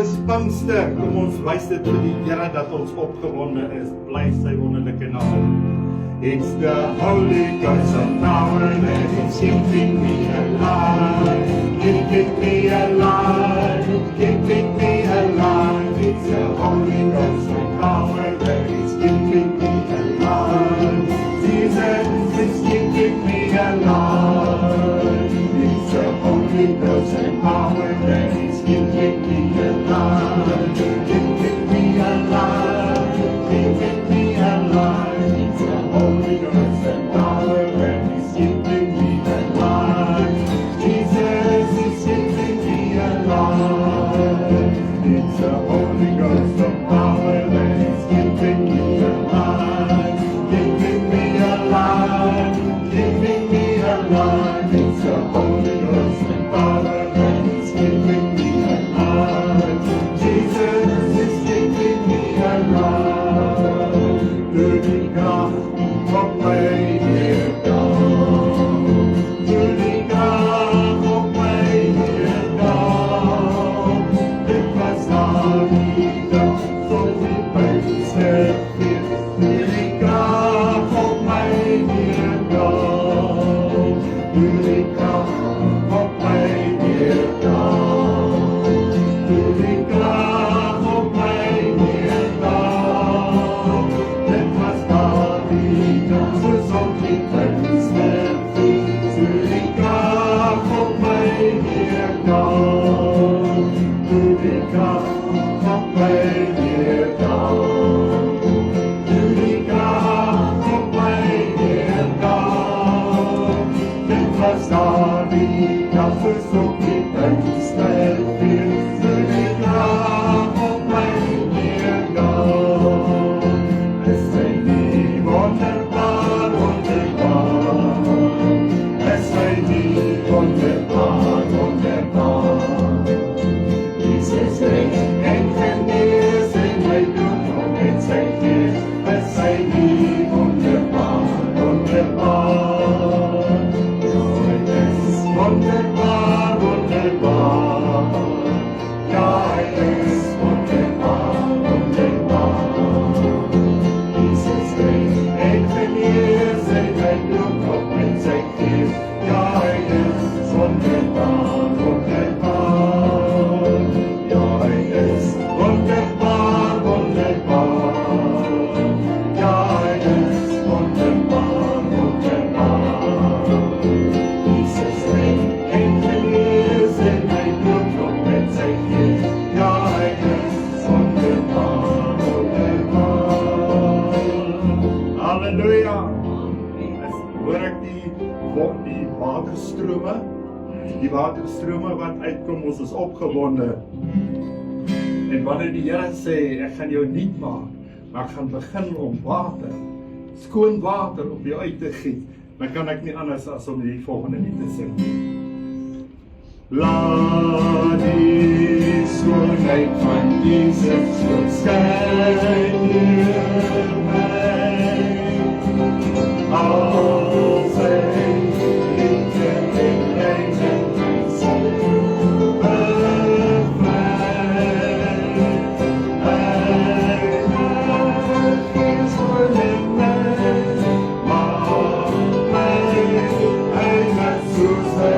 dis Pinkster, kom ons wys dit vir die Here dat ons opgewonde is. Bly sy wonderlike naam. It's the Holy Ghost of power that is keeping me alive, keeping me alive, keeping me alive. It's the Holy Ghost of power that is keeping me alive. Jesus is keeping me alive. It's the Holy Ghost of power that is keeping me alive, keeping me alive, keeping me alive. It's the Holy Ghost and power that is keeping me alive. Jesus is keeping me alive. It's the Holy Ghost and power that is keeping me alive, keeping me alive, keeping me alive. It's the Holy Ghost and power that is keeping me alive. Jesus is keeping me alive. Op my dear God, jullie gaan op my dear God. Dit was daar die dag, tot die pijnsterf is. Jullie gaan op my dear God, jullie gaan op my dear God, jullie gaan op my dear God. Dit was daar die dag, soos op die pijnsterf is. Jullie gaan op my dear God, jullie gaan op my dear God, jullie gaan op my dear God. Dit was daar die dag, soos op die pijnsterf is. Jullie gaan op my dear God. Es sei nie wunderbar, wunderbar. Es sei nie wunderbar, wunderbar. Dieses Recht hängt mir, sind mein Blut und es sei dir. Es sei nie wunderbar, wunderbar. Ja, es ist wunderbar, wunderbar. Ja, es ist wunderbar, wunderbar. Dieses Recht hängt mir, sind mein Blut und es sei dir. Ja, es ist wunderbar, wunderbar. Ja, es ist wunderbar, wunderbar. Ja, es ist wunderbar, wunderbar. Dieses Recht hängt mir, sind mein Blut und es sei dir. Ja, es ist wunderbar, wunderbar. Halleluja! Hoor ek die waterstrome wat uitkom, ons is opgewonde. En wanneer die Here sê, ek gaan jou nuut maak, maar ek gaan begin om water, skoon water op jou uit te giet, dan kan ek nie anders as om die volgende lied te sing. Laat die skoonheid van Jesus verskyn deur my, al sy liefde en reine siel bevry. Hy is voor in my, maak my eigen soos hy.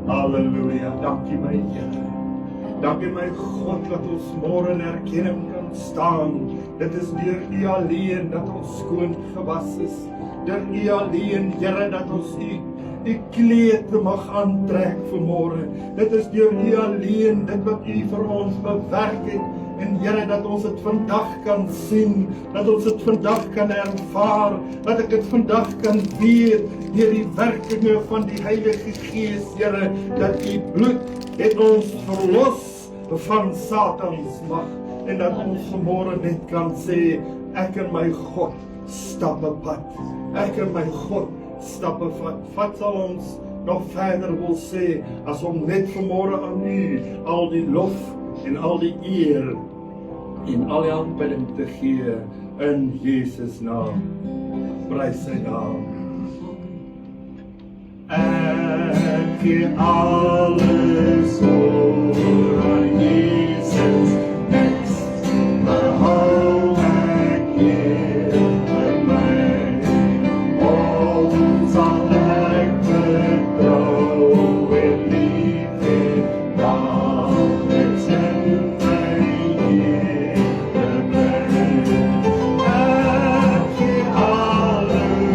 Halleluja, dankie my Here. Dankie my God dat ons môre in erkenning kan staan. Dit is deur U alleen dat ons skoon gewas is. Deur U alleen, Here, dat ons U klete mag aantrek vanmôre. Dit is deur U alleen, dit wat U vir ons bewerk het. En Here, dat ons dit vandag kan sien, dat ons dit vandag kan ervaar, dat ek dit vandag kan weet, deur die werkinge van die Heilige Gees, Here, dat U bloed het ons verlos van Satans mag, en dat ons vanmôre net kan sê, ek en my God stap 'n pad, ek en my God stap 'n pad. Wat sal ons nog verder wil sê, as om net vanmôre aan U al die lof en al die eer en al die aanbidding te gee in Jesus naam. Prys sy naam. Ek gee alles oor aan Jesus, niks behou ek hier my. O, sal ek vertrou en liefde daar is in my Here bly. Ek gee alles oor.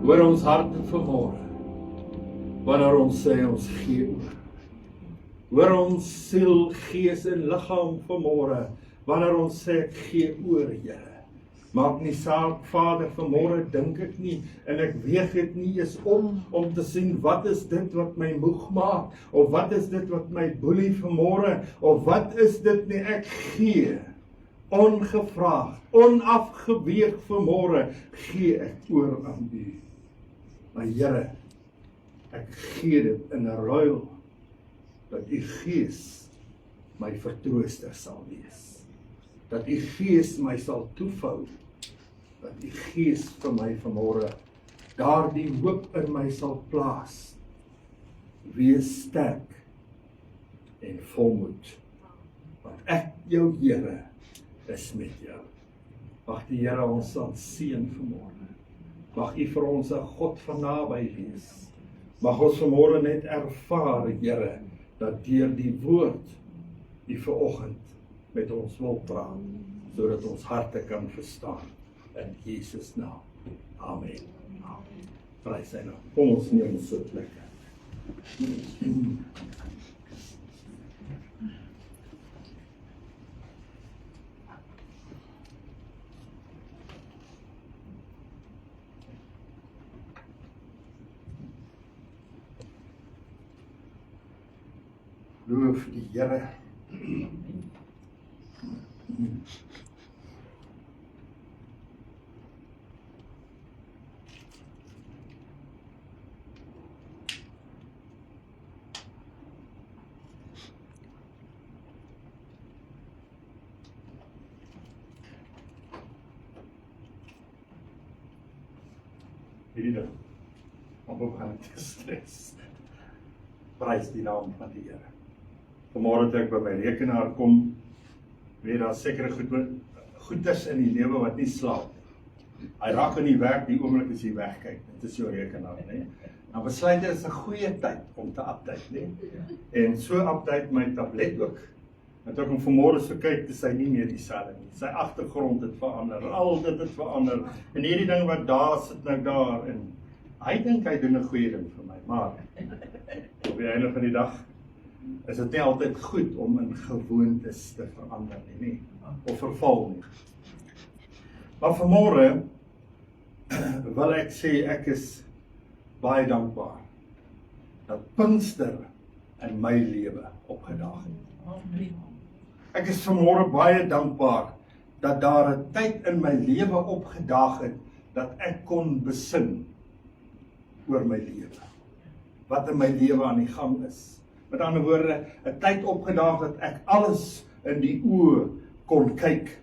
Hoor ons harte vanmôre, wanneer ons sê ons gee oor. Hoor ons siel, gees en liggaam vanmôre, wanneer ons sê ek gee oor, Here. Maak nie saak, Vader, vanmôre dink ek nie, en ek weeg dit nie eens om te sien, wat is dit wat my moeg maak, of wat is dit wat my boelie vanmôre, of wat is dit nie, ek gee, ongevraagd, onafgeweeg vanmôre, gee ek oor aan U. Maar Here, ek gee dit in 'n ruil, dat U Gees my vertrooster sal wees. Dat U Gees my sal toevou, dat U Gees vir my vanmôre daardie hoop in my sal plaas. Wees sterk en volmoed, want ek, jou Here, is met jou. Mag die Here ons sal seën vanmôre. Mag U vir ons 'n God van naby wees. Mag ons vanmôre net ervaar, Here, dat deur die woord U vanoggend met ons wil praat, sodat ons harte kan verstaan. In Jesus naam. Amen. Amen. Prys sy naam. Kom ons neem ons plekke. Loof die Here. Hierdie ding, op gaan te stres. Prys die naam van die Here. Vanmôre toe ek by my rekenaar kom, weet daar sekere goeders in die lewe wat nie slaap nie. Hy raak in die werk, die oomblik as jy wegkyk, dit is jou rekenaar, né? Dan besluit jy, is 'n goeie tyd om te update, né? En so update my tablet ook. En toe ek hom vanmôre so kyk, is hy nie meer dieselfde nie. Sy agtergrond het verander, al dit het verander. En hierdie ding wat daar sit nou daar, en hy dink hy doen 'n goeie ding vir my, maar op die einde van die dag is dit nie altyd goed om in gewoontes te verander nie, of verval nie. Maar vanmôre wil ek sê, ek is baie dankbaar dat Pinkster in my lewe opgedaag het. Ek is vanmôre baie dankbaar dat daar 'n tyd in my lewe opgedaag het, dat ek kon besin oor my lewe, wat in my lewe aan die gang is. Met ander woorde, 'n tyd opgedaag dat ek alles in die oë kon kyk.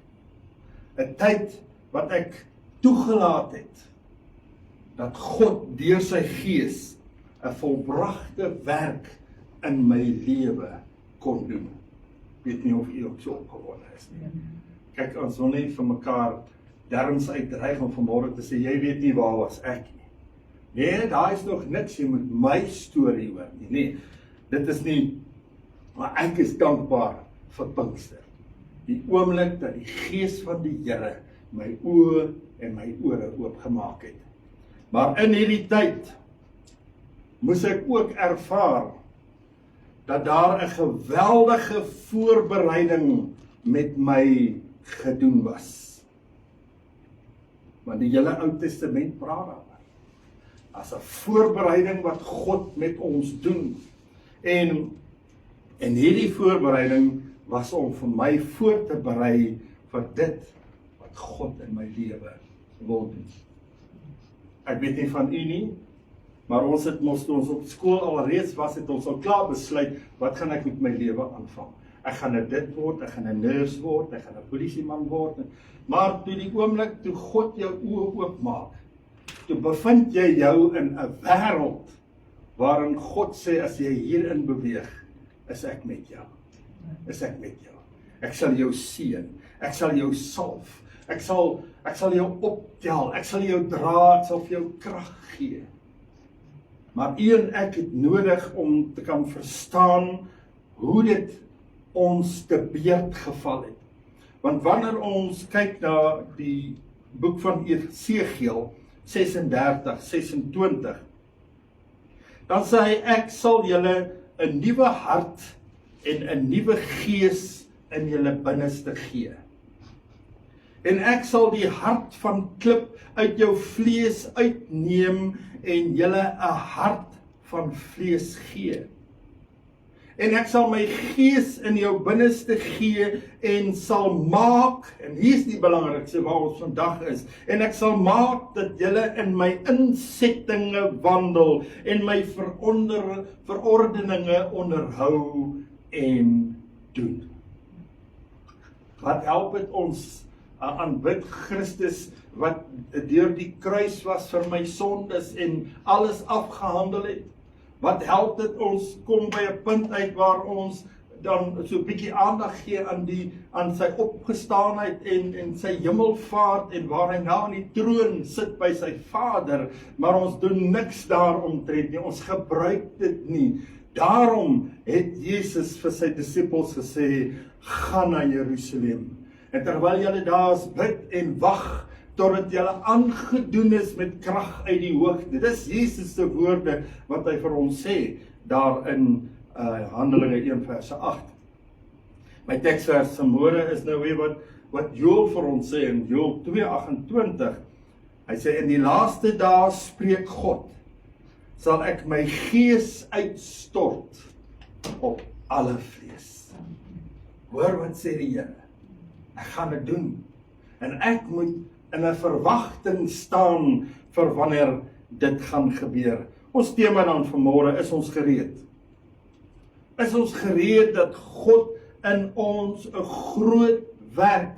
'n Tyd wat ek toegelaat het, dat God deur sy Gees 'n volbragte werk in my lewe kon doen. Ek weet nie of u ook so opgewonde is nie. Kyk, ons wil nie vir mekaar derms uitdreig om vanmôre te sê, jy weet nie waar was ek nie. Nee, daar is nog niks, jy moet my storie hoor nie. Nee, dit is nie, maar ek is dankbaar vir Pinkster. Die oomblik dat die Gees van die Here my oë en my ore oopgemaak het. Maar in hierdie tyd moes ek ook ervaar dat daar 'n geweldige voorbereiding met my gedoen was. Want die hele Ou Testament praat daaroor. As 'n voorbereiding wat God met ons doen. En hierdie voorbereiding was om vir my voor te berei vir dit wat God in my lewe wil doen. Ek weet nie van u nie, maar ons het mos toe ons op skool alreeds was, het ons al klaar besluit, wat gaan ek met my lewe aanvang? Ek gaan dit word, ek gaan 'n nurse word, ek gaan 'n polisieman word. Maar toe die oomblik toe God jou oë oopmaak, toe bevind jy jou in 'n wêreld waarin God sê, as jy hierin beweeg, is ek met jou. Is ek met jou. Ek sal jou seën, ek sal jou salf, ek sal jou optel, ek sal jou dra, ek sal vir jou krag gee. Maar u en ek het nodig om te kan verstaan hoe dit ons te beurt geval het. Want wanneer ons kyk na die boek van Esegiel 36:26, dan sê hy, ek sal julle 'n nuwe hart en 'n nuwe gees in julle binneste gee. En ek sal die hart van klip uit jou vlees uitneem en julle 'n hart van vlees gee. en ek sal my gees in jou binneste gee en sal maak, en hier is die belangrikste waar ons vandag is, en ek sal maak dat julle in my insettinge wandel en my verordeninge onderhou en doen. Wat help het ons aanbid Christus wat deur die kruis was vir my sondes en alles afgehandel het? Wat help dit ons kom by 'n punt uit waar ons dan so 'n bietjie aandag gee aan sy opgestaanheid en sy hemelvaart en waar hy nou aan die troon sit by sy Vader, maar ons doen niks daaromtrent nie, ons gebruik dit nie. Daarom het Jesus vir sy disippels gesê, gaan na Jerusalem. En terwyl julle daar is, bid en wag totdat julle aangedoen is met krag uit die hoogte. Dis Jesus se woorde wat hy vir ons sê daar in Handelinge 1 vers 8. My teksvers vanmôre is nou weer wat Joel vir ons sê in Joel 2:28. Hy sê, in die laaste dae spreek God, sal ek my gees uitstort op alle vlees. Hoor wat sê die Here? Ek gaan dit doen. En ek moet in 'n verwagting staan vir wanneer dit gaan gebeur. Ons tema dan vanmôre, is ons gereed? Is ons gereed dat God in ons 'n groot werk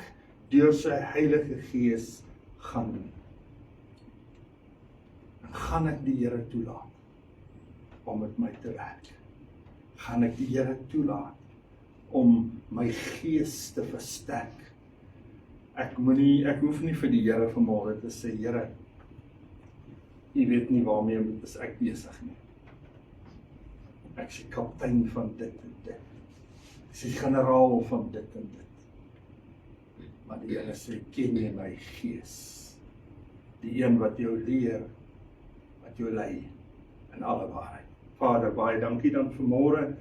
deur sy Heilige Gees gaan doen? En gaan ek die Here toelaat om met my te werk? Gaan ek die Here toelaat om my gees te versterk? Ek hoef nie vir die Here vanmôre te sê, Here, U weet nie waarmee is ek besig nie. Ek is die kaptein van dit en dit. Ek is die generaal van dit en dit. Maar die Here sê, ken jy my gees? Die een wat jou leer, wat jou lei in alle waarheid. Vader, baie dankie dan vanmôre.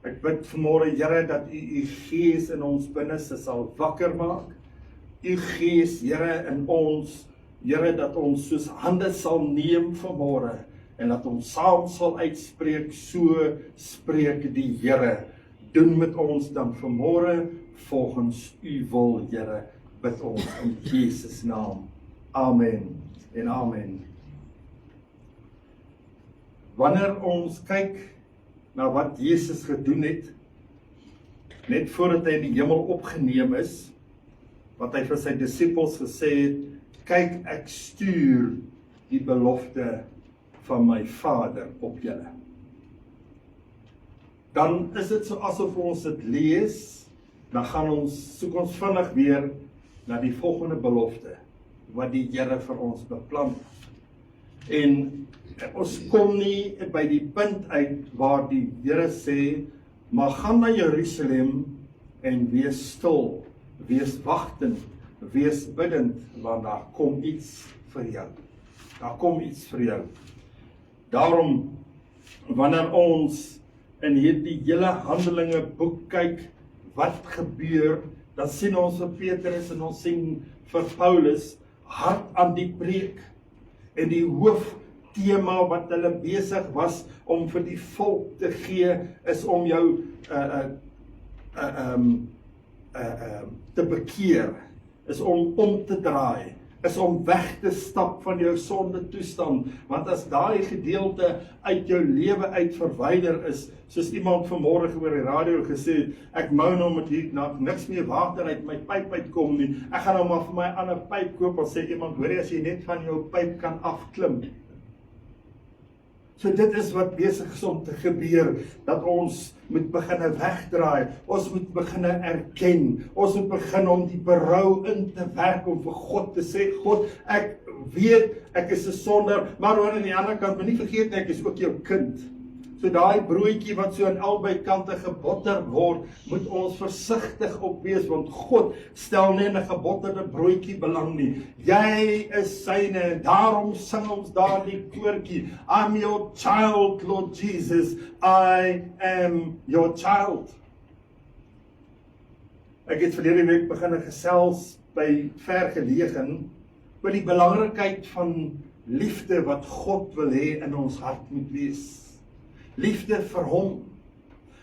Ek bid vanmôre, Here, dat U gees in ons binneste sal wakker maak. U gees, Here, in ons, Here, dat ons soos hande sal neem vanmôre en dat ons saam sal uitspreek, so spreek die Here. Doen met ons dan vanmôre volgens U wil, Here, bid ons in Jesus naam. Amen en amen. Wanneer ons kyk na wat Jesus gedoen het, net voordat hy in die hemel opgeneem is, wat hy vir sy disippels gesê het, kyk, ek stuur die belofte van my Vader op julle. Dan is dit so asof ons dit lees, dan soek ons vinnig weer na die volgende belofte, wat die Here vir ons beplan. En ons kom nie by die punt uit waar die Here sê, maar gaan na Jerusalem en wees stil, wees wagtend, wees bidend, want daar kom iets vir jou. Daar kom iets vir jou. Daarom, wanneer ons in hierdie hele Handelinge boek kyk, wat gebeur, dan sien ons vir Petrus en ons sien vir Paulus hard aan die preek. En die hooftema wat hulle besig was om vir die volk te gee, is om jou te bekeer, is om te draai, is om weg te stap van jou sonde toestand, want as daai gedeelte uit jou lewe uit verwyder is, soos iemand vanmôre oor die radio gesê het, ek mou nou met hier niks meer water uit my pyp uitkom nie, ek gaan nou maar vir my ander pyp koop, of sê iemand, hoor jy, as jy net van jou pyp kan afklim. So dit is wat besig is om te gebeur, dat ons moet begin wegdraai, ons moet begin erken, ons moet begin om die berou in te werk, om vir God te sê, God, ek weet, ek is 'n sondaar, maar aan die ander kant, maar nie vergeet nie, ek is ook jou kind. So daai broodjie wat so aan albei kante gebotter word, moet ons versigtig op wees, want God stel nie 'n gebotterde broodjie belang nie. Jy is syne, en daarom sing ons daardie koortjie, I'm your child, Lord Jesus, I am your child. Ek het verlede week begin gesels by Vergelegen oor die belangrikheid van liefde wat God wil hê in ons hart moet wees. Liefde vir hom.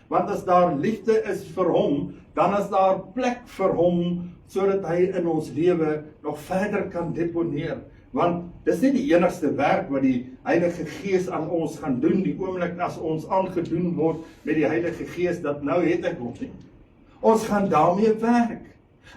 Want as daar liefde is vir hom, dan is daar plek vir hom, sodat hy in ons lewe nog verder kan deponeer. Want dis nie die enigste werk wat die Heilige Gees aan ons gaan doen, die oomblik as ons aangedoen word met die Heilige Gees, dat nou het ek hom nie. Ons gaan daarmee werk.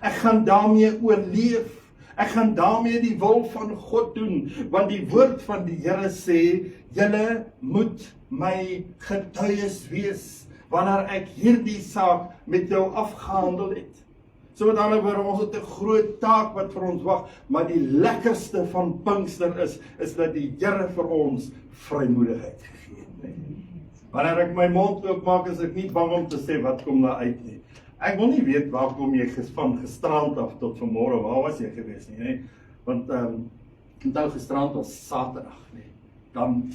Ek gaan daarmee oorleef. Ek gaan daarmee die wil van God doen, want die woord van die Here sê, julle moet my getuies wees, wanneer ek hierdie saak met jou afgehandel het. So met ander woorde, ons het 'n groot taak wat vir ons wag, maar die lekkerste van Pinkster is dat die Here vir ons vrymoedigheid gegee het. Wanneer ek my mond oopmaak, is ek nie bang om te sê wat kom daar uit nie. Ek wil nie weet waar kom jy van gisterand af tot vanmôre, waar was jy gewees nie, nee? Want onthou gisterand was Saterdag, nee. Dan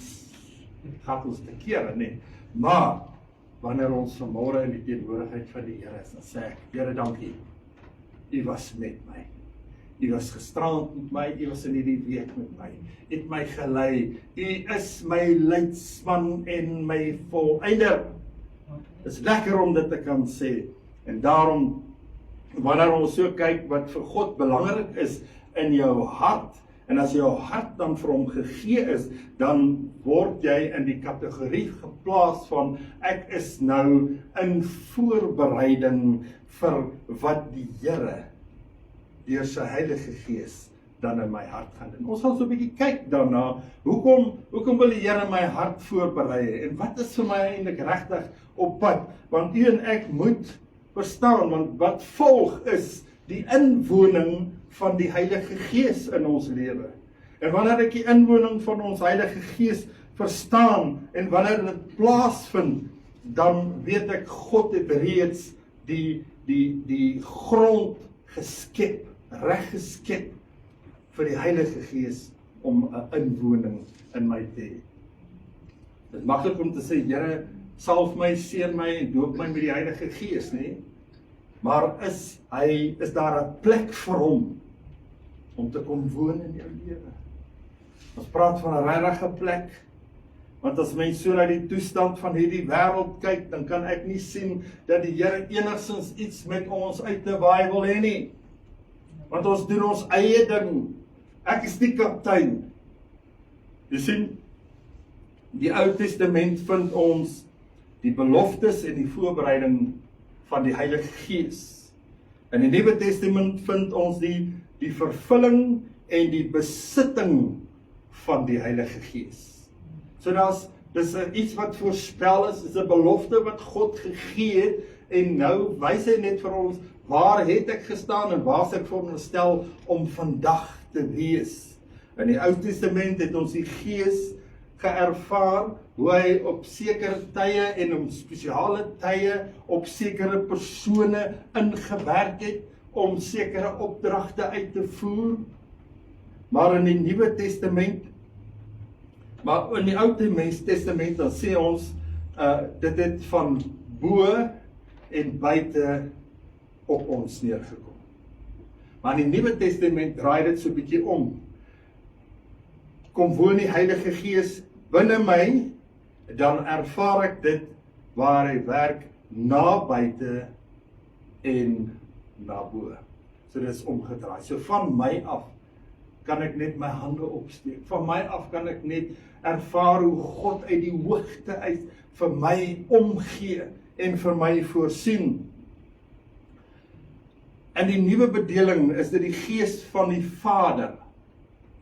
gaan ons te kere, nee. Maar wanneer ons vanmôre in die teenwoordigheid van die Here is, dan sê ek, Here, dankie. U was met my. U was gisterand met my, u was in hierdie week met my. U het my gelei. U is my leidsman en my voleinder. Dit is lekker om dit te kan sê. En daarom, wanneer ons so kyk wat vir God belangrik is in jou hart, en as jou hart dan vir hom gegee is, dan word jy in die kategorie geplaas van, ek is nou in voorbereiding vir wat die Here deur sy Heilige Gees dan in my hart gaan doen. Ons gaan so 'n bietjie kyk daarna, hoekom wil die Here my hart voorberei, en wat is vir my eintlik regtig op pad, want u en ek moet verstaan, want wat volg is die inwoning van die Heilige Gees in ons lewe. En wanneer ek die inwoning van ons Heilige Gees verstaan, en wanneer dit plaasvind, dan weet ek, God het reeds die grond geskep, reg geskep, vir die Heilige Gees om 'n inwoning in my te hê. Dit is maklik om te sê, Here, salf my, seën my en doop my met die Heilige Gees, nie? Maar is daar 'n plek vir hom om te kom woon in jou lewe? Ons praat van 'n regte plek, want as mens so na die toestand van hierdie wêreld kyk, dan kan ek nie sien dat die Here enigstens iets met ons uit te waai wil hê nie. Want ons doen ons eie ding. Ek is die kaptein. Jy sien, die Ou Testament vind ons die beloftes en die voorbereiding van die Heilige Gees. In die Nuwe Testament vind ons die vervulling en die besitting van die Heilige Gees. So dis iets wat voorspel is 'n belofte wat God gegee het, en nou wys hy net vir ons, waar het ek gestaan en waar is ek veronderstel om vandag te wees. In die Ou Testament het ons die Gees geervaar, hoe hy op sekere tye en op spesiale tye op sekere persone ingewerk het om sekere opdragte uit te voer. Maar in die Nuwe Testament, maar in die Ou Testament dan sê ons dit het van bo en buite op ons neergekom. Maar in die Nuwe Testament draai dit so 'n bietjie om. Kom woon die Heilige Gees binne my, dan ervaar ek dit waar hy werk na buite en na bo. So dit is omgedraai. So van my af kan ek net my hande opsteek. Van my af kan ek net ervaar hoe God uit die hoogte uit vir my omgee en vir my voorsien. In die nuwe bedeling is dit die Gees van die Vader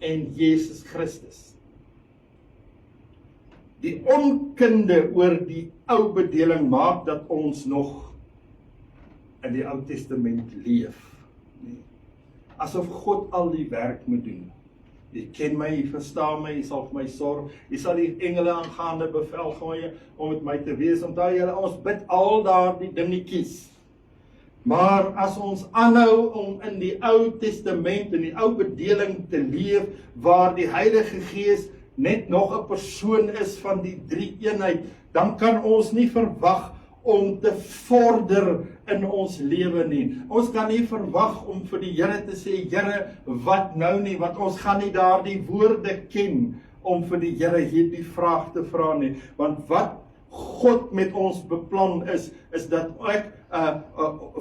en Jesus Christus. Die onkunde oor die ou bedeling maak dat ons nog in die Ou Testament leef. Asof God al die werk moet doen. Jy ken my, jy verstaan my, jy sal vir my sorg, jy sal die engele aangaande bevel gooi om met my te wees. Onthou julle, ons bid al daardie dingetjies. Maar as ons aanhou om in die Ou Testament, in die ou bedeling te leef, waar die Heilige Gees net nog 'n persoon is van die drie eenheid, dan kan ons nie verwag om te vorder in ons lewe nie. Ons kan nie verwag om vir die Here te sê, Here, wat nou nie, want ons gaan nie daardie woorde ken om vir die Here hierdie vraag te vra nie. Want God met ons beplan is dat ek 'n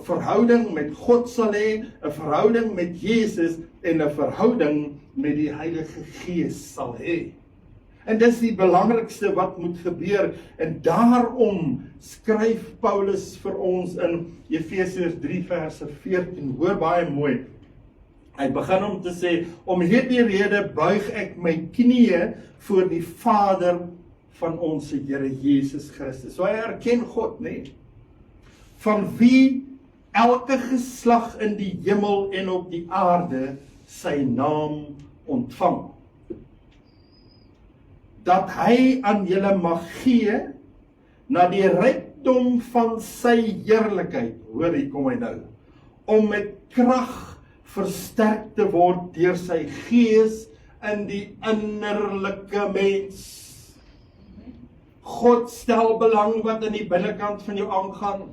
verhouding met God sal hê, 'n verhouding met Jesus en 'n verhouding met die Heilige Gees sal hê. En dis die belangrikste wat moet gebeur, en daarom skryf Paulus vir ons in Efesiërs 3 verse 14, hoor baie mooi. Hy begin om te sê, om hierdie rede buig ek my knieë voor die Vader van ons Here Jesus Christus. So hy erken God, nee, van wie elke geslag in die hemel en op die aarde sy naam ontvang. Dat hy aan julle mag gee na die rykdom van sy heerlikheid, hoor hier kom hy nou, om met krag versterk te word deur sy gees in die innerlike mens. God stel belang wat in die binnekant van jou aangaan.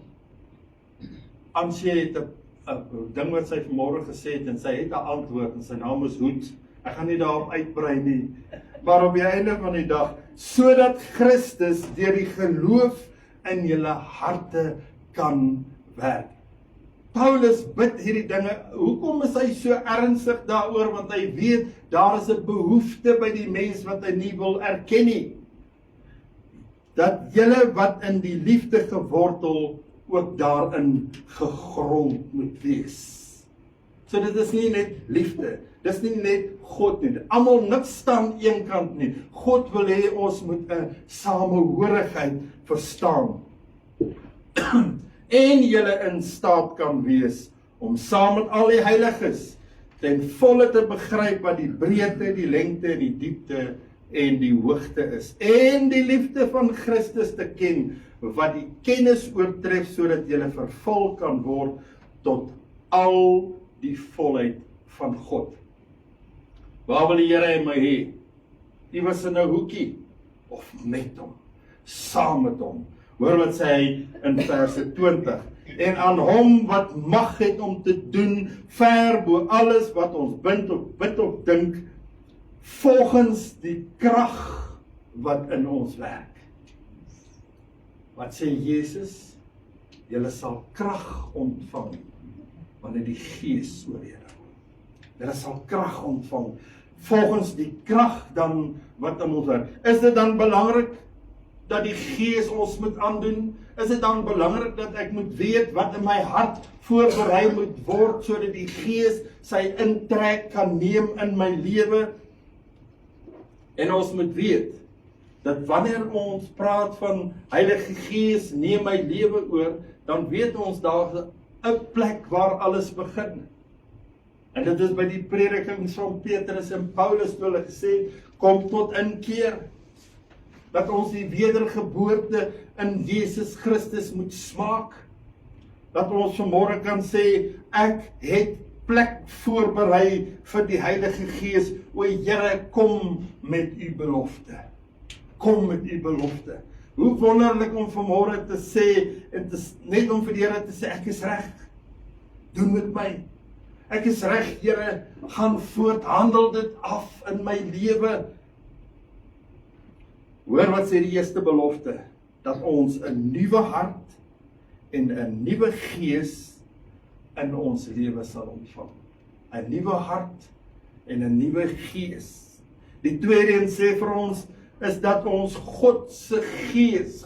Ansje het 'n ding wat sy vanmôre gesê het, en sy het 'n antwoord, en sy naam is Hoed. Ek gaan nie daarop uitbrei nie, maar op die einde van die dag, sodat Christus deur die geloof in julle harte kan werk. Paulus bid hierdie dinge. Hoekom is hy so ernstig daaroor? Want hy weet, daar is 'n behoefte by die mens wat hy nie wil erken nie. Dat julle wat in die liefde gewortel, ook daarin gegrond moet wees. So dit is nie net liefde, dis nie net God nie. Almal niks staan een kant nie. God wil hê ons moet 'n samehorigheid verstaan. En julle in staat kan wees om saam met al die heiliges ten volle te begryp wat die breedte, die lengte, die diepte en die hoogte is, en die liefde van Christus te ken, wat die kennis oortref, sodat julle vervul kan word tot al die volheid van God. Waar wil die Here my hê? Iewers in 'n hoekie, of met hom, saam met hom? Hoor wat sê hy in verse 20, en aan hom wat mag het om te doen ver bo alles wat ons bid of dink, volgens die krag wat in ons werk. Wat sê Jesus? Julle sal krag ontvang wanneer die Gees oor julle kom. Julle sal krag ontvang volgens die krag dan wat in ons werk. Is dit dan belangrik dat die Gees ons moet aandoen? Is dit dan belangrik dat ek moet weet wat in my hart voorberei moet word, sodat die Gees sy intrek kan neem in my lewe? En ons moet weet, dat wanneer ons praat van Heilige Gees neem my lewe oor, dan weet ons daar 'n plek waar alles begin. En dit is by die predikings van Petrus en Paulus toe hulle gesê, kom tot inkeer. Dat ons die wedergeboorte in Jesus Christus moet smaak. Dat ons vanmôre kan sê, ek het plek voorberei vir die Heilige Gees. O Here, kom met u belofte. Kom met u belofte. Hoe wonderlik om vanmôre te sê, en net om vir die Here te sê, ek is reg. Doen met my. Ek is reg, Here, gaan voort, handel dit af in my lewe. Hoor wat sê die eerste belofte, dat ons 'n nuwe hart en 'n nuwe gees in ons lewe sal ontvang. 'n Nuwe hart en 'n nuwe gees. Die tweede een sê vir ons, is dat ons God se gees,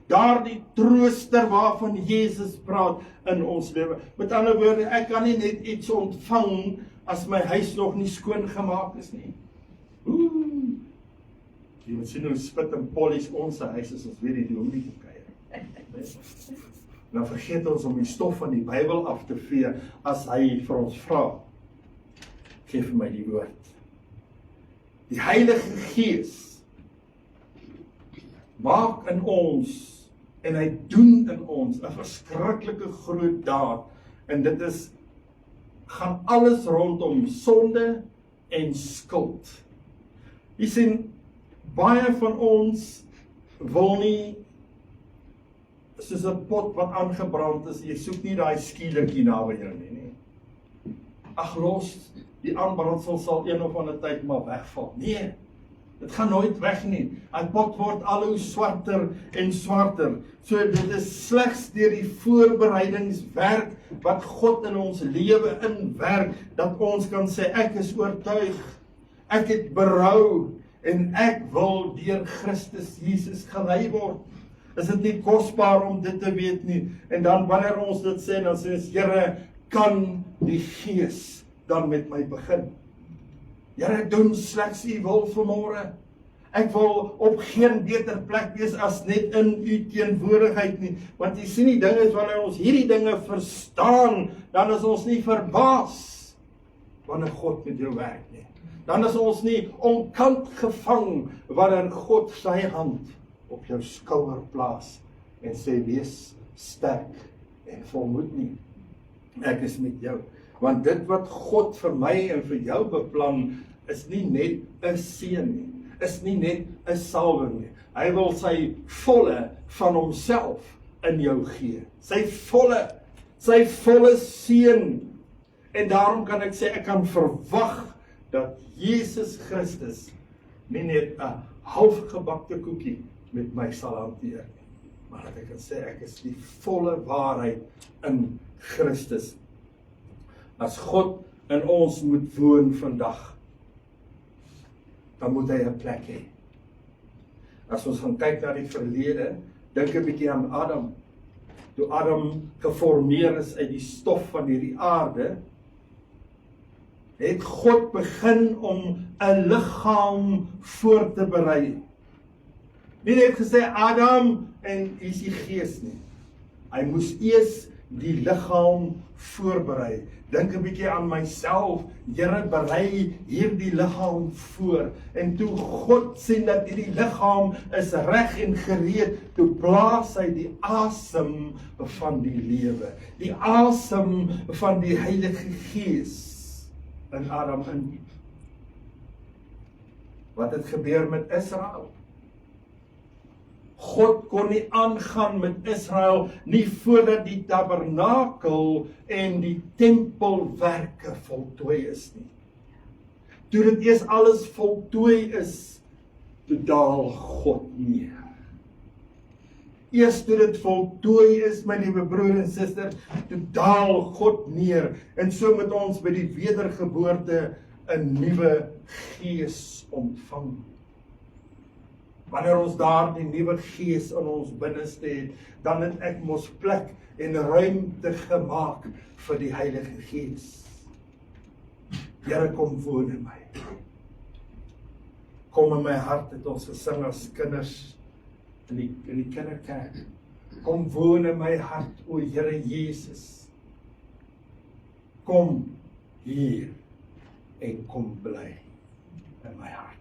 daardie trooster waarvan Jesus praat in ons lewe. Met ander woorde, ek kan nie net iets ontvang as my huis nog nie skoon gemaak is nie. Jy moet sien hoe spit en polish ons huis is, ons weet die dominee kom kuier. Nou vergeet ons om die stof van die Bybel af te vee as hy vir ons vra. Geef vir my die woord. Die Heilige Gees maak in ons en hy doen in ons 'n verskriklike groot daad, en dit is gaan alles rondom sonde en skuld. Jy sien, baie van ons wil nie soos 'n pot wat aangebrand is, jy soek nie daai skielertjie naby jou nie. Ag los, die aanbrandsel sal een of ander tyd maar wegval. Nee, Dit gaan nooit weg nie. Hy pot word al hoe swarter en swarter. So dit is slegs deur die voorbereidingswerk wat God in ons lewe inwerk, dat ons kan sê, ek is oortuig, ek het berou, en ek wil deur Christus Jesus gelei word. Is dit nie kosbaar om dit te weet nie? En dan wanneer ons dit sê, dan sê ons, Here, kan die Gees dan met my begin? Here, doen slegs U wil vanmôre. Ek wil op geen beter plek wees as net in U teenwoordigheid nie. Want jy sien die ding is, wanneer ons hierdie dinge verstaan, dan is ons nie verbaas wanneer God met jou werk nie. Dan is ons nie onkant gevang wanneer God sy hand op jou skouer plaas en sê, wees sterk en volmoed nie. Ek is met jou. Want dit wat God vir my en vir jou beplan, is nie net 'n seën nie, is nie net 'n salwing nie. Hy wil sy volle van homself in jou gee. Sy volle seën. En daarom kan ek sê, ek kan verwag dat Jesus Christus nie net 'n halfgebakte koekie met my sal hanteer nie, maar dat ek kan sê, ek is die volle waarheid in Christus. As God in ons moet woon vandag, dan moet hy 'n plek hê. As ons gaan kyk na die verlede, dink 'n bietjie aan Adam. Toe Adam geformeer is uit die stof van hierdie aarde, het God begin om 'n liggaam voor te berei. Nie net gesê Adam en hier is die gees nie. Hy moes eers die liggaam voorberei. Dink 'n bietjie aan myself, Here, berei hierdie liggaam voor. En toe God sien dat hierdie liggaam is reg en gereed, toe blaas hy die asem van die lewe, die asem van die Heilige Gees in Adam in. Wat het gebeur met Israel? God kon nie aangaan met Israel nie voordat die tabernakel en die tempelwerke voltooi is nie. Toe dit eers alles voltooi is, toe daal God neer. Eers toe dit voltooi is, my liewe broer en suster, toe daal God neer. En so moet ons by die wedergeboorte 'n nuwe gees ontvang. Wanneer ons daar die nuwe gees in ons binneste het, dan het ek mos plek en ruimte gemaak vir die Heilige Gees. Here, kom woon in my. Kom in my hart, het ons gesing as kinders in die kinderkerk. Kom woon in my hart, o Here Jesus. Kom hier en kom bly in my hart.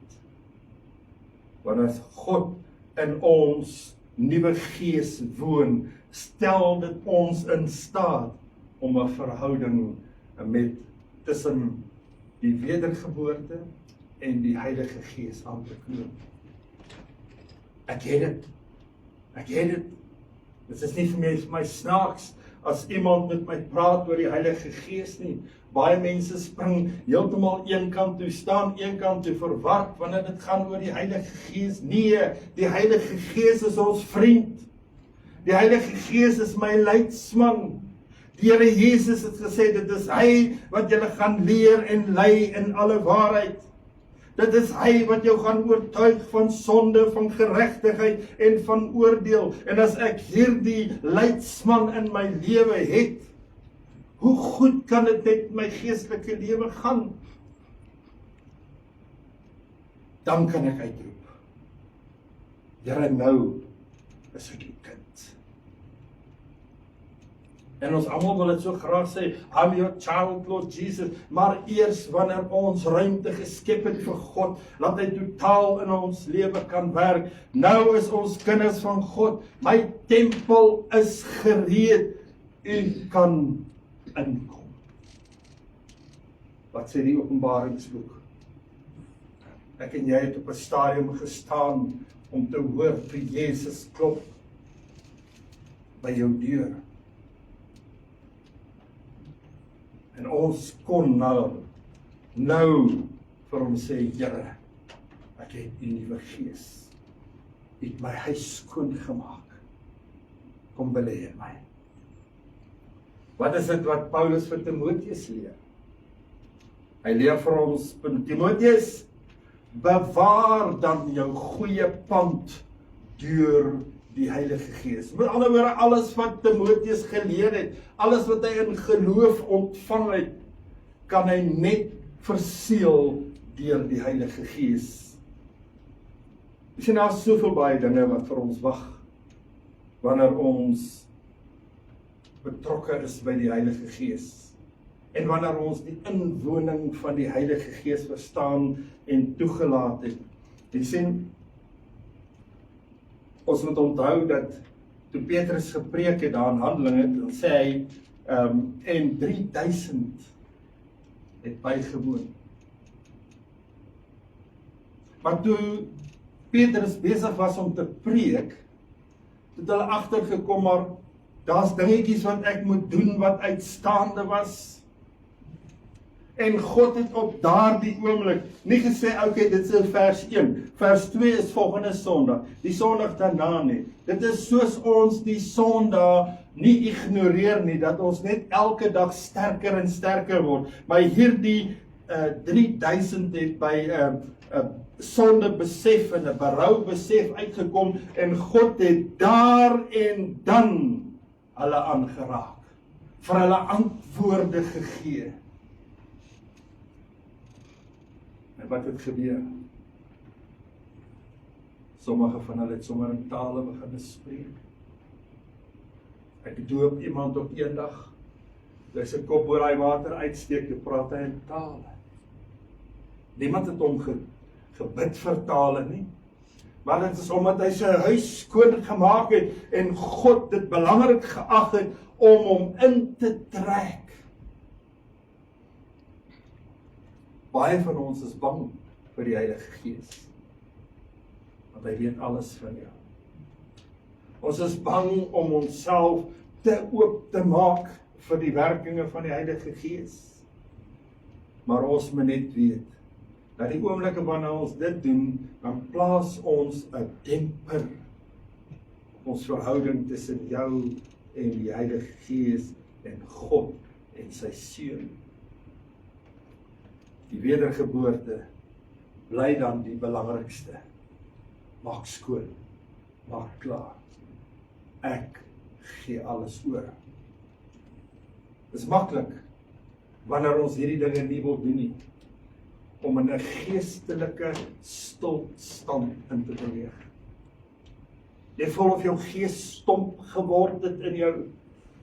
Want as God in ons nuwe gees woon, stel dit ons in staat om 'n verhouding met tussen die wedergeboorte en die Heilige Gees aan te knoop. Ek het dit. Dit is nie vir my snaaks as iemand met my praat oor die Heilige Gees nie. Baie mense spring heeltemal een kant toe, staan een kant toe verward wanneer dit gaan oor die Heilige Gees. Nee, die Heilige Gees is ons vriend. Die Heilige Gees is my leidsman. Die Here Jesus het gesê, dit is hy wat julle gaan leer en lei in alle waarheid. Dit is hy wat jou gaan oortuig van sonde, van geregtigheid en van oordeel. En as ek hierdie leidsman in my lewe het, hoe goed kan dit met my geestelike lewe gaan? Dan kan ek uitroep, Here, nou is ek die kind. En ons almal wil dit so graag sê, I'm your child, Lord Jesus, maar eers wanneer ons ruimte geskep het vir God, laat hy totaal in ons lewe kan werk. Nou is ons kinders van God, my tempel is gereed, u kan inkom. Wat sê die Openbaringsboek? Ek en jy het op 'n stadium gestaan om te hoor vir Jesus klop by jou deur. En ons kon nou vir hom sê, Here, ek het die nuwe gees, het my huis skoon gemaak, kom belê in my. Wat is dit wat Paulus vir Timoteus leer? Hy leer vir ons, Timoteus, bewaar dan jou goeie pand deur die Heilige Gees. Met ander woorde, alles wat Timoteus geleer het, alles wat hy in geloof ontvang het, kan hy net verseël deur die Heilige Gees. Jy sien, daar is soveel baie dinge wat vir ons wag, wanneer ons betrokke is by die Heilige Gees. En wanneer ons die inwoning van die Heilige Gees verstaan en toegelaat het. Jy sien, ons moet onthou dat toe Petrus gepreek het daar in Handelinge, dan sê hy, en 3000 het bygewoon. Maar toe Petrus besig was om te preek, het hulle agtergekom, maar daar's dingetjies wat ek moet doen wat uitstaande was. En God het op daardie oomblik nie gesê, okay, dit is vers 1, vers 2 is volgende Sondag, die Sondag daarna nie. Dit is soos ons die Sondag nie ignoreer nie, dat ons net elke dag sterker en sterker word. Maar hierdie 3000 het by sonde besef en 'n berou besef uitgekom, en God het daar en dan hulle aangeraak, vir hulle antwoorde gegee. En wat het gebeur? Sommige van hulle het sommer in tale begin spreek. Ek doop iemand op eendag, hy sy kop oor hy water uitsteek, en praat hy in tale. Niemand het hom gebid vir tale nie, maar dit is omdat hy sy huis skoon gemaak het, en God dit belangrik geag het, om hom in te trek. Baie van ons is bang vir die Heilige Gees, want hy weet alles van jou. Ons is bang om onsself te oop te maak vir die werkinge van die Heilige Gees. Maar ons moet net weet, dat die oomblikke wanneer ons dit doen, dan plaas ons 'n demper op ons verhouding tussen jou en die Heilige Gees en God en sy seun. Die wedergeboorte bly dan die belangrikste. Maak skoon, maak klaar. Ek gee alles oor. Dit is maklik wanneer ons hierdie dinge nie wil doen nie, om in 'n geestelike stilstand in te beweeg. Jy voel of jou gees stomp geword het in jou.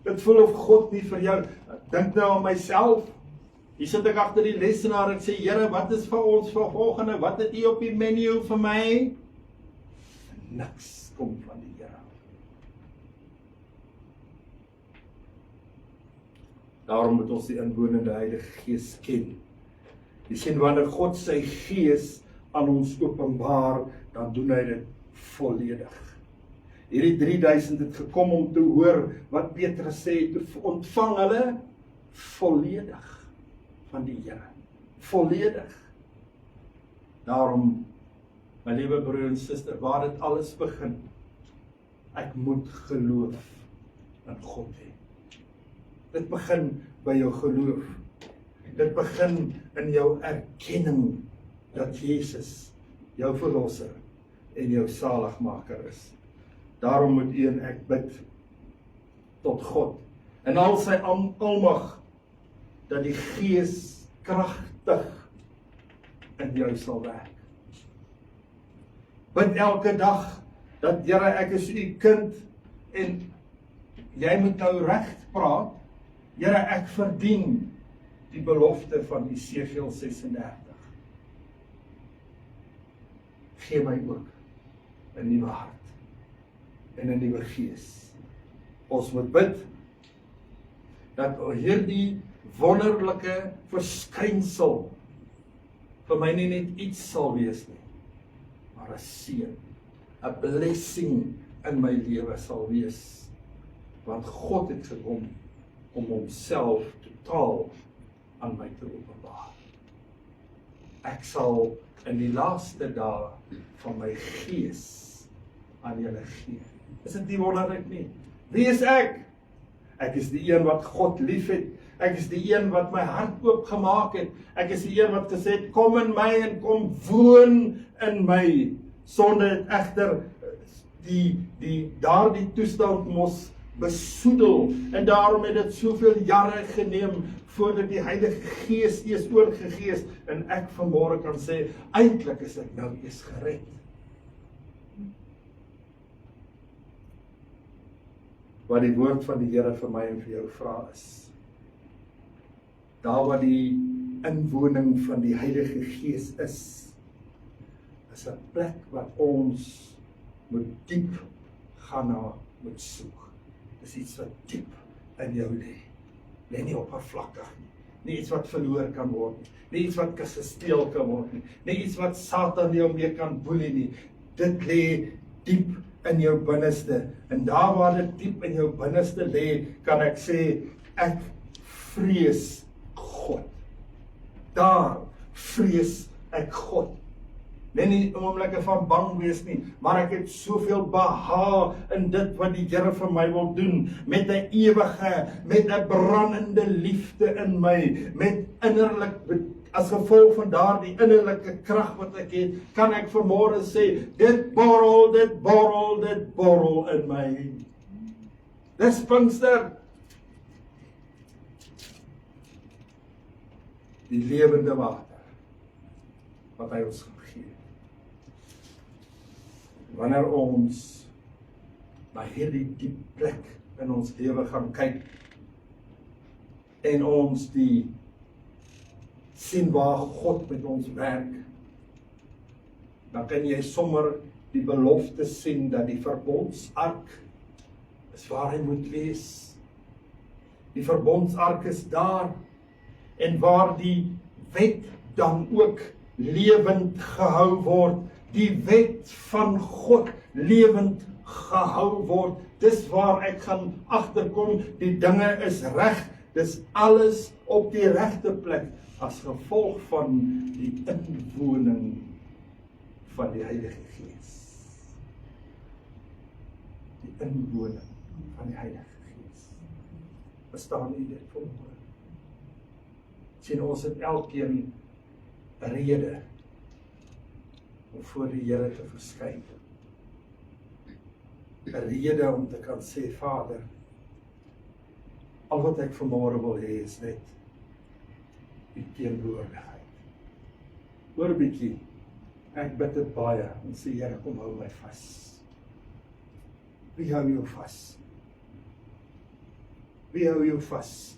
Dit voel of God nie vir jou. Dink nou aan myself. Hier sit ek agter die lesenaar en sê, Here, wat is vir ons vir volgende? Wat het U op die menu vir my? Niks kom van die Here. Daarom moet ons die inwonende Heilige Gees ken. Jy sien, wanneer God sy Gees aan ons openbaar, dan doen hy dit volledig. Hierdie 3000 het gekom om te hoor wat Petrus sê, toe ontvang hulle volledig van die Here. Volledig. Daarom, my liewe broer en suster, waar dit alles begin, ek moet geloof in God hê. Dit begin by jou geloof. Dit begin in jou erkenning dat Jesus jou verlosser en jou saligmaker is. Daarom moet u en ek bid tot God en al sy almag, dat die Gees kragtig in jou sal werk. Bid elke dag dat Here, ek is u kind en jy moet nou reg praat. Here, ek verdien die belofte van Esegiel 36. Gee my ook 'n nuwe hart en 'n nuwe gees. Ons moet bid dat hierdie wonderlike verskynsel vir my nie net iets sal wees nie, maar 'n seën, 'n blessing in my lewe sal wees, want God het gekom om homself totaal aan my te openbaar. Ek sal in die laaste dae van my gees aan julle gee. Is dit nie wonderlik nie? Wie is ek? Ek is die een wat God lief het. Ek is die een wat my hart oopgemaak het. Ek is die een wat gesê het, kom in my en kom woon in my. Sonde het egter daardie toestand mos besoedel. En daarom het dit soveel jare geneem voordat die Heilige Gees eers oorgegee is en ek vanmôre kan sê, eintlik is ek nou eers gered. Wat die woord van die Here vir my en vir jou vra is, daar waar die inwoning van die Heilige Gees is 'n plek wat ons moet diep gaan na moet soek. Dis iets wat diep in jou lê. Lê nie oppervlakkig nie. Nie iets wat verloor kan word nie. Nie iets wat gesteel kan word nie. Nie iets wat Satan jou mee kan boelie nie. Dit lê diep in jou binneste. En daar waar dit diep in jou binneste lê, kan ek sê, ek vrees God. Daar vrees ek God. Nie oomblikke van bang wees nie, maar ek het soveel behaag in dit wat die Here vir my wil doen, met 'n ewige, met 'n brandende liefde in my, met innerlik, as gevolg van daardie innerlike krag wat ek het, kan ek vanmôre sê, dit borrel in my. Dis Pinkster. Die lewende water wat hy ons gaan gee. Wanneer ons na hierdie diep plek in ons lewe gaan kyk en ons die sien waar God met ons werk, dan kan jy sommer die belofte sien dat die verbondsark is waar hy moet wees. Die verbondsark is daar en waar die wet dan ook lewend gehou word, die wet van God lewend gehou word. Dis waar ek gaan agterkom, die dinge is reg, dis alles op die regte plek, as gevolg van die inwoning van die Heilige Gees. Die inwoning van die Heilige Gees. Verstaan u dit vanmôre? Sien, ons het elkeen 'n rede om voor die Here te verskyn. 'n Rede om te kan sê, Vader, al wat ek vanmôre wil hê is net die teenwoordigheid. Hoor 'n bietjie, ek bid dit baie en sê, Here, kom hou my vas. Wie hou jou vas? Wie hou jou vas?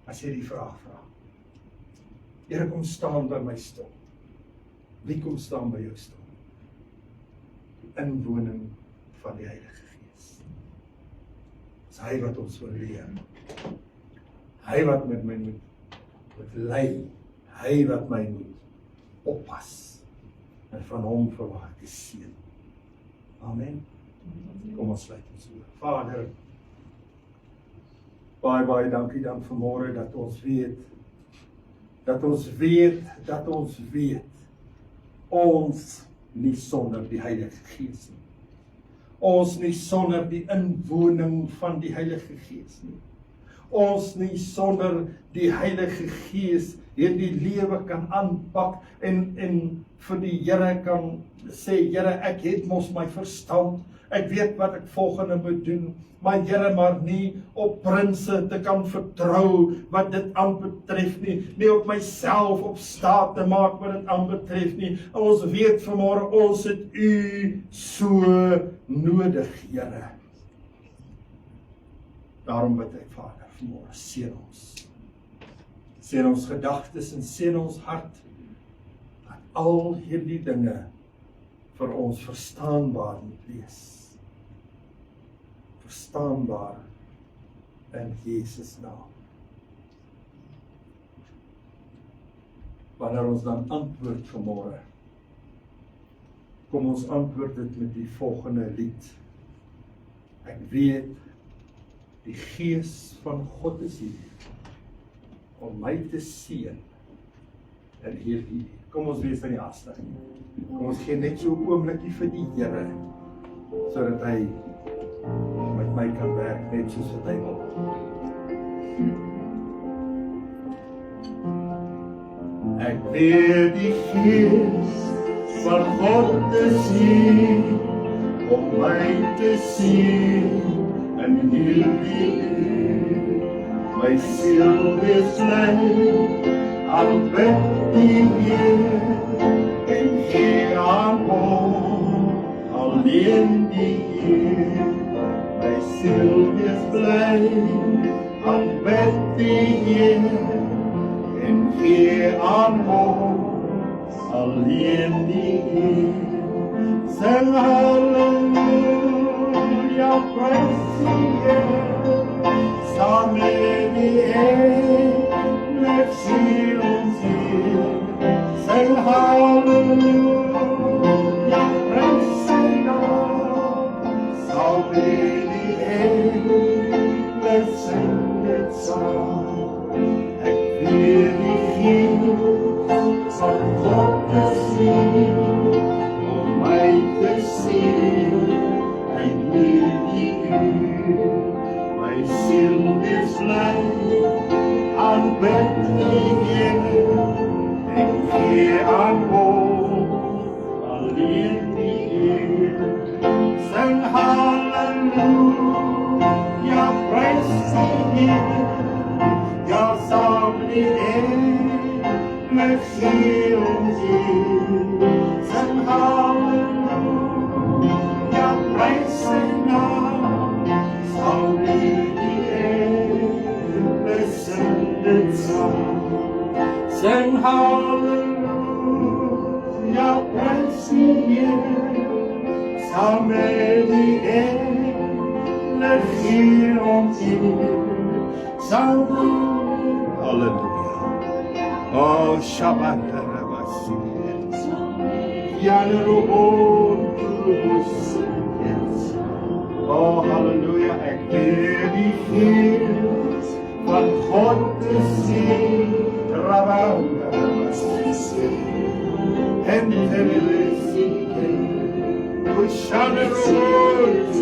As jy die vraag vra. Here, kom staan by my stoel. Wie kom staan by jou stoel? Die inwoning van die Heilige Gees. Dis hy wat ons wil leer. Hy wat met my moet lei. Hy wat my moet oppas. En van hom verwag ek die seën. Amen. Kom ons sluit ons oë. Vader, baie dankie dan vanmôre dat ons weet, ons nie sonder die Heilige Gees nie. Ons nie sonder die inwoning van die Heilige Gees nie. Ons nie sonder die Heilige Gees hierdie lewe kan aanpak en vir die Here kan sê, Here, ek het mos my verstand, ek weet wat ek volgende moet doen, maar Here, maar nie op prinse te kan vertrou wat dit aanbetref nie, nie op myself op staat te maak wat dit aanbetref nie. Ons weet vanmôre, ons het U so nodig, Here. Daarom bid ek, Vader, vanmôre, seën ons. Seën ons gedagtes en seën ons hart, dat al hierdie dinge vir ons verstaanbaar moet wees. Verstaanbaar in Jesus naam. Wanneer ons dan antwoord vanmôre, kom ons antwoord dit met die volgende lied. Ek weet, die Gees van God is hier, om my te seën in hierdie. Kom ons wees aan die haste. Kom ons gee net so 'n oombliekie vir die Here, sodat hy met my kan werk, net soos wat hy wil. Ek weet die Gees van God te sien, om my te sien in hierdie uur. My siel is bly, aanbid die Heer, en gee aan hom alleen die eer. My siel is bly, aanbid die Heer, en gee aan hom alleen die eer. Sing halleluja, prys die Heer, saam met die engele siel ons Heer. Sing halleluja, prys sy naam, saam met die engele sing dit saam. Ek weet die Gees van God te sien, om my te sien in hierdie uur. My siel is bly, aanbid die Heer, en gee aan hom alleen die eer. Sing halleluja, prys die Heer, ja saam die engele gee ons eer. Sing halleluja, prys sy naam, saam met die engele sing dit saam. Sing halleluja, prys die Heer, saam met die engele gee ons eer. Saam halleluja. Oh, Shabbat Rabasi. Oh, halleluja, ek weet die Gees van God te sien, Rabanda Rabasi, en Telelesi, Kushanerot,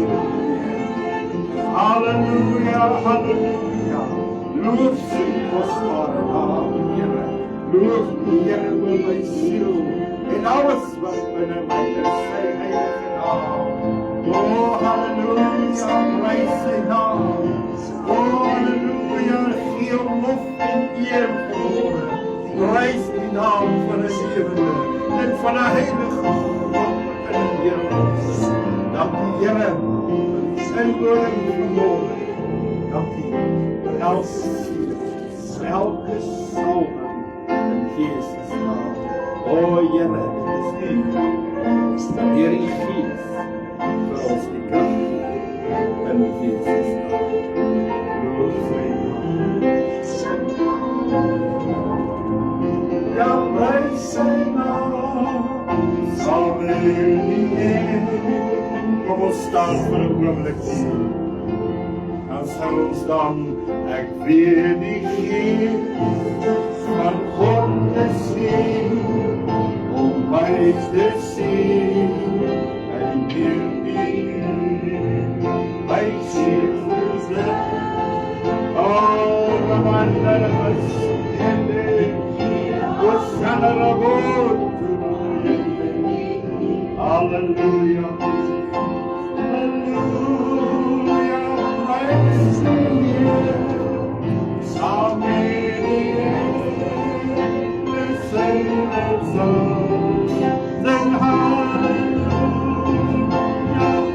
halleluja, halleluja, loof sy kostbare naam, Here, loof die Here oor my siel, en alles wat binne my is, sy heilige naam. Oh, halleluja, prys sy naam. Oh, halleluja, gee hom lof en eer vanmôre. Prys die naam van 'n lewende en van 'n heilige God wat in die wêreld is. Dankie, Here, sy woord vanmôre. Dankie vir elke siel, elke salwing in Jesus naam. O Here, dit is U, dat deur die Gees vir ons die krag gee in Jesus naam. Loof sy naam. Ja, prys sy naam, saam met die engele. Kom ons staan vir 'n oomblik hier. Dan sing ons dan, ek weet die Gees van God te sien, om my te sien en hierdie uur. My siel is bly, oh, Ramanda Rabasende, Hosanna Rabot, halleluja, halleluja, prys die Heer, saam met die engele sing dit saam. Sing halleluja,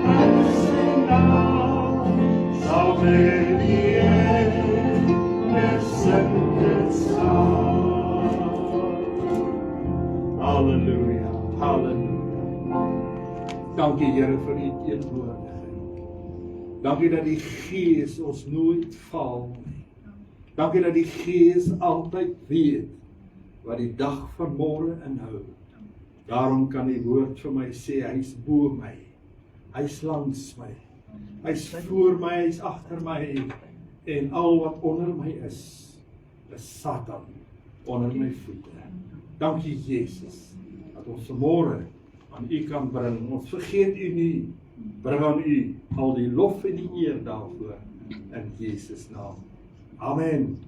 prys sy naam, saam met die engele sing dit saam. Halleluja, halleluja. Dankie Here vir U teenwoordigheid. Dankie dat die Gees ons nooit faal nie. Dankie dat die Gees altyd weet wat die dag van môre inhou. Daarom kan die woord vir my sê, hy's bo my, hy's langs my, hy's voor my, hy's agter my, en al wat onder my is Satan onder my voete. Dankie Jesus, dat ons vanmôre aan U kan bring. Ons vergeet U nie, bring aan U al die lof en die eer daarvoor, in Jesus naam. Amen.